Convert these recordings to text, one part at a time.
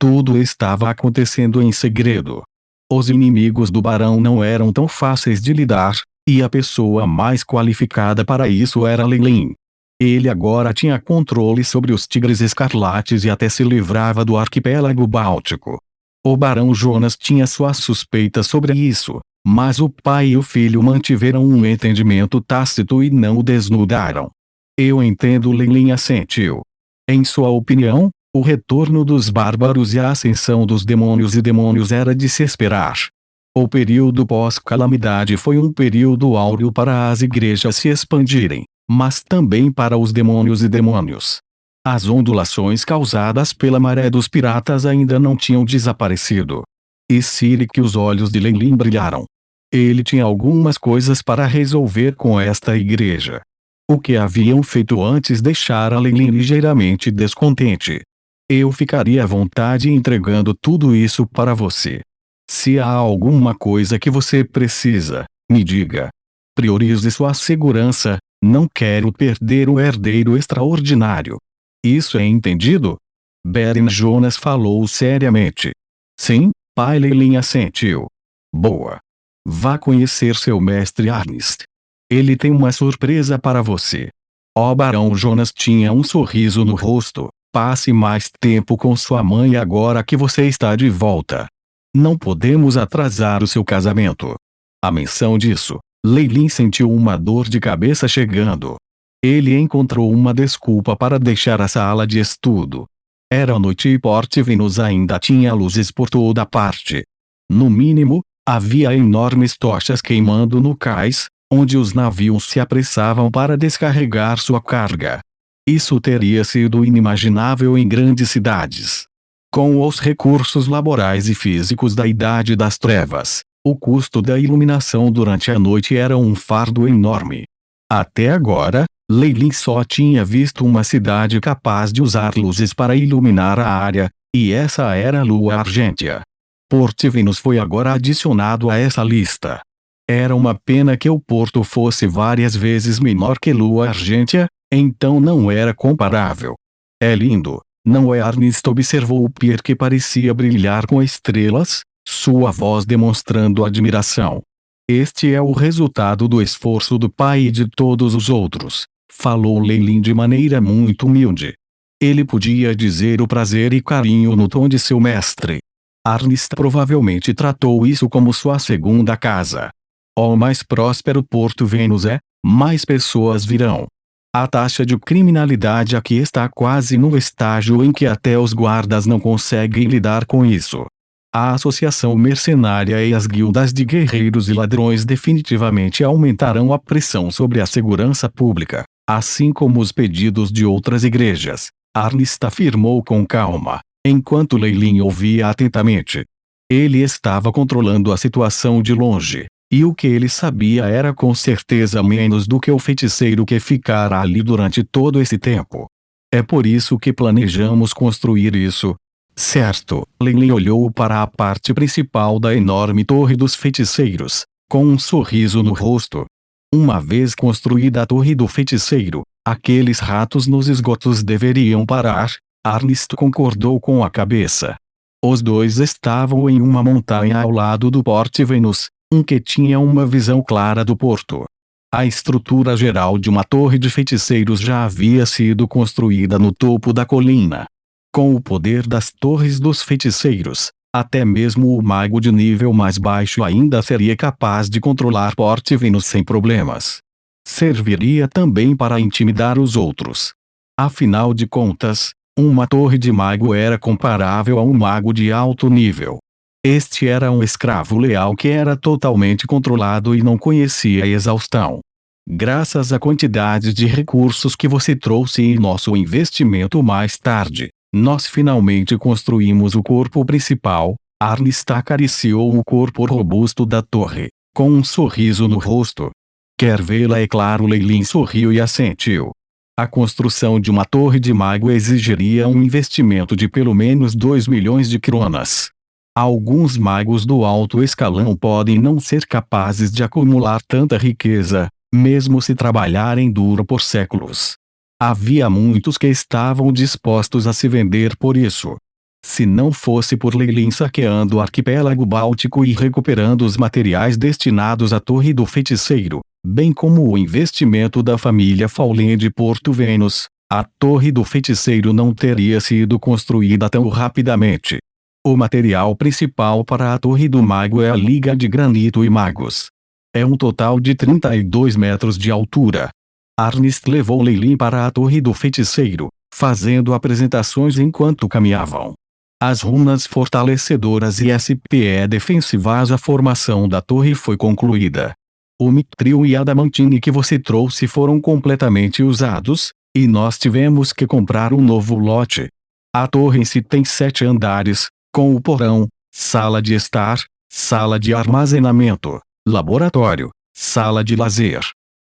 Tudo estava acontecendo em segredo. Os inimigos do barão não eram tão fáceis de lidar, e a pessoa mais qualificada para isso era Lei Lin. Ele agora tinha controle sobre os Tigres Escarlates e até se livrava do arquipélago Báltico. O barão Jonas tinha suas suspeitas sobre isso, mas o pai e o filho mantiveram um entendimento tácito e não o desnudaram. Eu entendo, Lei Lin assentiu. Em sua opinião, o retorno dos bárbaros e a ascensão dos demônios era de se esperar. O período pós-calamidade foi um período áureo para as igrejas se expandirem, mas também para os demônios. As ondulações causadas pela maré dos piratas ainda não tinham desaparecido. E que os olhos de Lei Lin brilharam. Ele tinha algumas coisas para resolver com esta igreja. O que haviam feito antes deixara Lei Lin ligeiramente descontente. Eu ficaria à vontade entregando tudo isso para você. Se há alguma coisa que você precisa, me diga. Priorize sua segurança, não quero perder o herdeiro extraordinário. Isso é entendido? Beren Jonas falou seriamente. Sim, pai. Lei Lin assentiu. Boa. Vá conhecer seu mestre Arnist. Ele tem uma surpresa para você. O barão Jonas tinha um sorriso no rosto. Passe mais tempo com sua mãe agora que você está de volta. Não podemos atrasar o seu casamento. A menção disso, Lei Lin sentiu uma dor de cabeça chegando. Ele encontrou uma desculpa para deixar a sala de estudo. Era noite e Port Venus ainda tinha luzes por toda parte. No mínimo, havia enormes tochas queimando no cais, onde os navios se apressavam para descarregar sua carga. Isso teria sido inimaginável em grandes cidades. Com os recursos laborais e físicos da Idade das Trevas, o custo da iluminação durante a noite era um fardo enorme. Até agora, Lei Lin só tinha visto uma cidade capaz de usar luzes para iluminar a área, e essa era a Lua Argêntea. Port Venus foi agora adicionado a essa lista. Era uma pena que o porto fosse várias vezes menor que Lua Argêntea, então não era comparável. É lindo, não é? Arnist observou o pier que parecia brilhar com estrelas, sua voz demonstrando admiração. Este é o resultado do esforço do pai e de todos os outros, falou Lei Lin de maneira muito humilde. Ele podia dizer o prazer e carinho no tom de seu mestre. Arnist provavelmente tratou isso como sua segunda casa. O mais próspero Porto Venus é, mais pessoas virão. A taxa de criminalidade aqui está quase no estágio em que até os guardas não conseguem lidar com isso. A associação mercenária e as guildas de guerreiros e ladrões definitivamente aumentarão a pressão sobre a segurança pública, assim como os pedidos de outras igrejas, Arnist afirmou com calma, enquanto Lei Lin ouvia atentamente. Ele estava controlando a situação de longe. E o que ele sabia era com certeza menos do que o feiticeiro que ficara ali durante todo esse tempo. É por isso que planejamos construir isso. Certo. Lei Lin olhou para a parte principal da enorme torre dos feiticeiros, com um sorriso no rosto. Uma vez construída a torre do feiticeiro, aqueles ratos nos esgotos deveriam parar. Arnist concordou com a cabeça. Os dois estavam em uma montanha ao lado do Port Venus, que tinha uma visão clara do porto. A estrutura geral de uma torre de feiticeiros já havia sido construída no topo da colina. Com o poder das torres dos feiticeiros, até mesmo o mago de nível mais baixo ainda seria capaz de controlar Port Venus sem problemas. Serviria também para intimidar os outros. Afinal de contas, uma torre de mago era comparável a um mago de alto nível. Este era um escravo leal que era totalmente controlado e não conhecia a exaustão. Graças à quantidade de recursos que você trouxe e nosso investimento mais tarde, nós finalmente construímos o corpo principal. Arnist acariciou o corpo robusto da torre, com um sorriso no rosto. Quer vê-la? É claro. Lei Lin sorriu e assentiu. A construção de uma torre de mago exigiria um investimento de pelo menos 2 milhões de kronas. Alguns magos do alto escalão podem não ser capazes de acumular tanta riqueza, mesmo se trabalharem duro por séculos. Havia muitos que estavam dispostos a se vender por isso. Se não fosse por Leilin saqueando o arquipélago báltico e recuperando os materiais destinados à Torre do Feiticeiro, bem como o investimento da família Faulen de Porto Venus, a Torre do Feiticeiro não teria sido construída tão rapidamente. O material principal para a Torre do Mago é a liga de granito e magos. É um total de 32 metros de altura. Arnist levou Leilin para a Torre do Feiticeiro, fazendo apresentações enquanto caminhavam. As runas fortalecedoras e SPE defensivas. A formação da torre foi concluída. O mitril e adamantine que você trouxe foram completamente usados, e nós tivemos que comprar um novo lote. A torre em si tem 7 andares, com o porão, sala de estar, sala de armazenamento, laboratório, sala de lazer.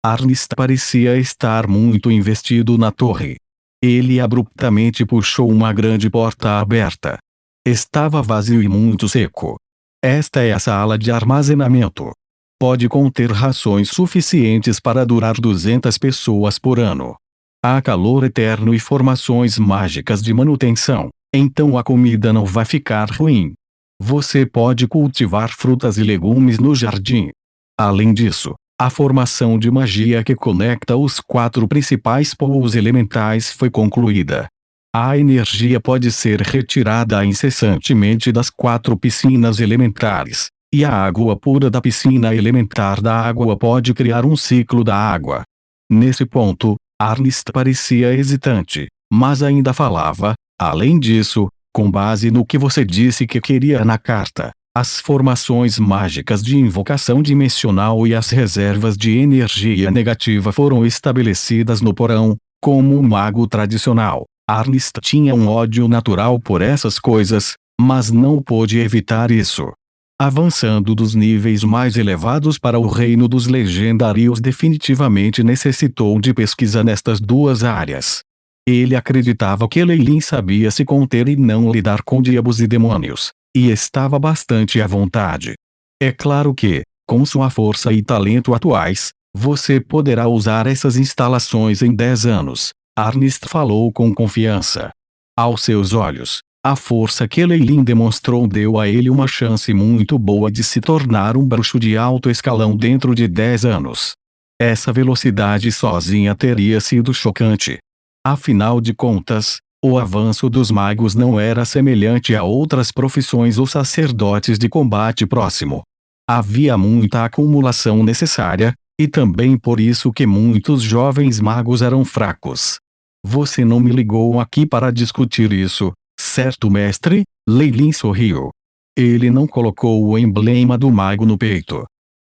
Arnist parecia estar muito investido na torre. Ele abruptamente puxou uma grande porta aberta. Estava vazio e muito seco. Esta é a sala de armazenamento. Pode conter rações suficientes para durar 200 pessoas por ano. Há calor eterno e formações mágicas de manutenção, então a comida não vai ficar ruim. Você pode cultivar frutas e legumes no jardim. Além disso, a formação de magia que conecta os 4 principais polos elementais foi concluída. A energia pode ser retirada incessantemente das 4 piscinas elementares, e a água pura da piscina elementar da água pode criar um ciclo da água. Nesse ponto, Arnist parecia hesitante, mas ainda falava. Além disso, com base no que você disse que queria na carta, as formações mágicas de invocação dimensional e as reservas de energia negativa foram estabelecidas no porão. Como um mago tradicional, Arnist tinha um ódio natural por essas coisas, mas não pôde evitar isso. Avançando dos níveis mais elevados para o reino dos legendários definitivamente necessitou de pesquisa nestas 2 áreas. Ele acreditava que Leilin sabia se conter e não lidar com diabos e demônios, e estava bastante à vontade. É claro que, com sua força e talento atuais, você poderá usar essas instalações em 10 anos, Arnist falou com confiança. Aos seus olhos, a força que Leilin demonstrou deu a ele uma chance muito boa de se tornar um bruxo de alto escalão dentro de 10 anos. Essa velocidade sozinha teria sido chocante. Afinal de contas, o avanço dos magos não era semelhante a outras profissões ou sacerdotes de combate próximo. Havia muita acumulação necessária, e também por isso que muitos jovens magos eram fracos. Você não me ligou aqui para discutir isso, certo, mestre? Leilin sorriu. Ele não colocou o emblema do mago no peito.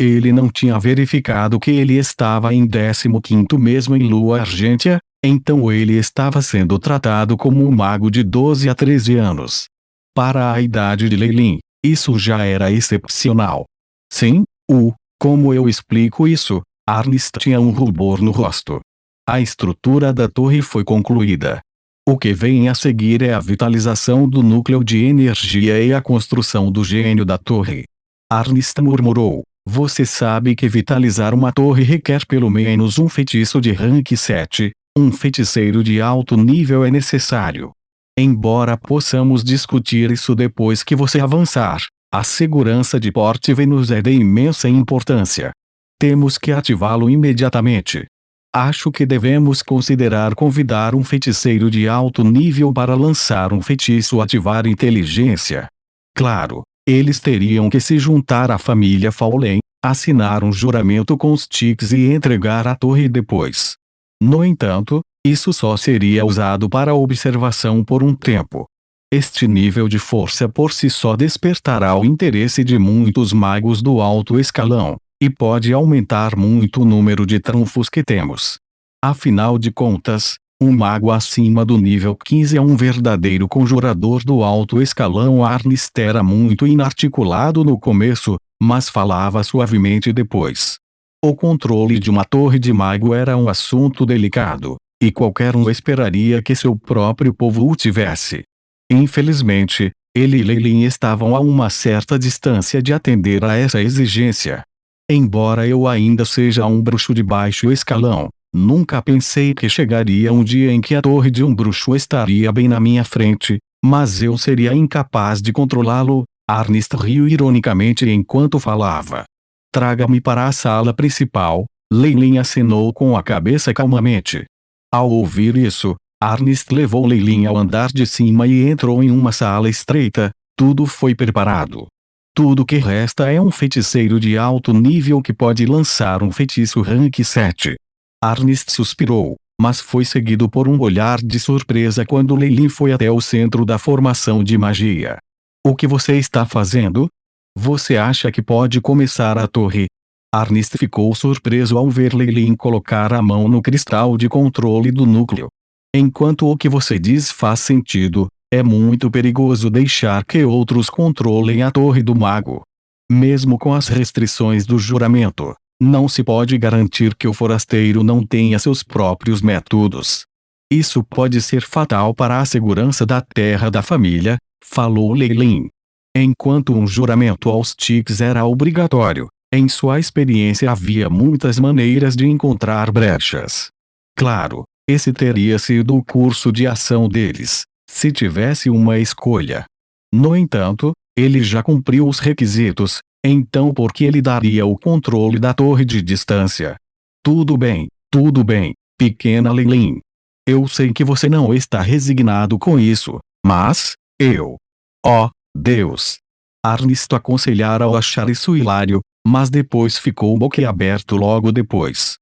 Ele não tinha verificado que ele estava em 15º mesmo em lua argêntea, então ele estava sendo tratado como um mago de 12 a 13 anos. Para a idade de Leilin, isso já era excepcional. Sim, como eu explico isso? Arnist tinha um rubor no rosto. A estrutura da torre foi concluída. O que vem a seguir é a vitalização do núcleo de energia e a construção do gênio da torre. Arnist murmurou. Você sabe que vitalizar uma torre requer pelo menos um feitiço de rank 7, um feiticeiro de alto nível é necessário. Embora possamos discutir isso depois que você avançar, a segurança de Porto Venus é de imensa importância. Temos que ativá-lo imediatamente. Acho que devemos considerar convidar um feiticeiro de alto nível para lançar um feitiço ativar inteligência. Claro, eles teriam que se juntar à família Faulen, assinar um juramento com os Tics e entregar a torre depois. No entanto, isso só seria usado para observação por um tempo. Este nível de força por si só despertará o interesse de muitos magos do alto escalão, e pode aumentar muito o número de trunfos que temos. Afinal de contas, um mago acima do nível 15 é um verdadeiro conjurador do alto escalão. Arnist era muito inarticulado no começo, mas falava suavemente depois. O controle de uma torre de mago era um assunto delicado, e qualquer um esperaria que seu próprio povo o tivesse. Infelizmente, ele e Leilin estavam a uma certa distância de atender a essa exigência. Embora eu ainda seja um bruxo de baixo escalão, nunca pensei que chegaria um dia em que a torre de um bruxo estaria bem na minha frente, Mas eu seria incapaz de controlá-lo. Arnist riu ironicamente enquanto falava. Traga-me para a sala principal. Leilin acenou com a cabeça calmamente. Ao ouvir isso, Arnist levou Leilin ao andar de cima e entrou em uma sala estreita. Tudo foi preparado. Tudo que resta é um feiticeiro de alto nível que pode lançar um feitiço rank 7. Arnist suspirou, mas foi seguido por um olhar de surpresa quando Leilin foi até o centro da formação de magia. O que você está fazendo? Você acha que pode começar a torre? Arnist ficou surpreso ao ver Leilin colocar a mão no cristal de controle do núcleo. Enquanto o que você diz faz sentido, é muito perigoso deixar que outros controlem a torre do mago. Mesmo com as restrições do juramento, não se pode garantir que o forasteiro não tenha seus próprios métodos. Isso pode ser fatal para a segurança da terra da família, falou Leilin. Enquanto um juramento aos Tiks era obrigatório, em sua experiência havia muitas maneiras de encontrar brechas. Claro, esse teria sido o curso de ação deles, se tivesse uma escolha. No entanto, ele já cumpriu os requisitos, então por que ele daria o controle da torre de distância? Tudo bem, pequena Leilin. Eu sei que você não está resignado com isso, mas, oh, Deus! Arnist aconselhara ao achar isso hilário, mas depois ficou boquiaberto logo depois.